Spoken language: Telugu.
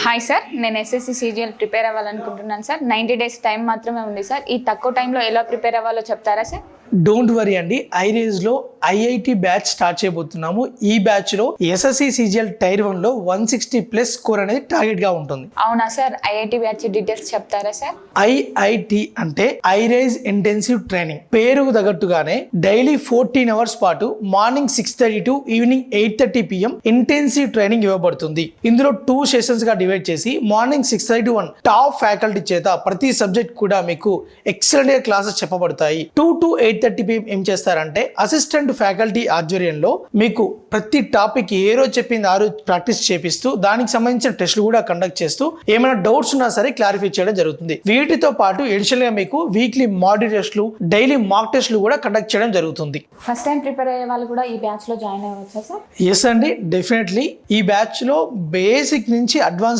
హాయ్ సార్, నేను ఎస్ఎస్సి సీజీఎల్ ప్రిపేర్ అవ్వాలనుకుంటున్నాను సార్. 90 డేస్ టైం మాత్రమే ఉంది సార్. ఈ తక్కువ టైంలో ఎలా ప్రిపేర్ అవ్వాలో చెప్తారా సార్? డోంట్ వరీ అండి, ఐరేజ్ లో ఐఐటి బ్యాచ్ స్టార్ట్ చేయబోతున్నాము. ఈ బ్యాచ్ లో ఎస్ఎస్సి సీజీఎల్ టైర్ 1 లో 160+ స్కోర్ అనేది టార్గెట్ గా ఉంటుంది. అవునా సార్, ఐఐటి బ్యాచ్ డీటెయిల్స్ చెప్తారా సార్? ఐఐటి అంటే ఐరేజ్ ఇంటెన్సివ్ ట్రైనింగ్. పేరుకు తగ్గట్టుగానే డైలీ 14 అవర్స్ పాటు morning 6:30 to evening 8:30 PM intensive training ఇవ్వబడుతుంది. ఇందులో 2 సెషన్స్ గా డివైడ్ చేసి మార్నింగ్ 6:30 to 1 టాప్ ఫ్యాకల్టీ చేత ప్రతి సబ్జెక్ట్ కూడా మీకు ఎక్సలెంట్ గా క్లాసెస్ చెప్పబడతాయి. 2 to 8:30 PM ఏం చేస్తారంటే అసిస్టెంట్ ఫ్యాకల్టీ ఆధ్వర్యంలో మీకు ప్రతి టాపిక్ ఏ రోజు చెప్పింది ఆ రోజు ప్రాక్టీస్ చేపిస్తూ దానికి సంబంధించిన టెస్టులు కూడా కండక్ట్ చేస్తూ ఏమైనా డౌట్స్ ఉన్నా సరే క్లారిఫై చేయడం జరుగుతుంది. వీటితో పాటు ఎడిషనల్ గా మీకు వీక్లీ మాడ్యూల్ టెస్టులు, డైలీ మాక్ టెస్టులు కూడా కండక్ట్ చేయడం జరుగుతుంది. ఫస్ట్ టైం ప్రిపేర్ అయ్యే వాళ్ళు కూడా ఈ బ్యాచ్ లో జాయిన్ అవ్వచ్చా సార్? ఎస్ అండి, డెఫినెట్లీ ఈ బ్యాచ్ లో బేసిక్ నుంచి అడ్వాన్స్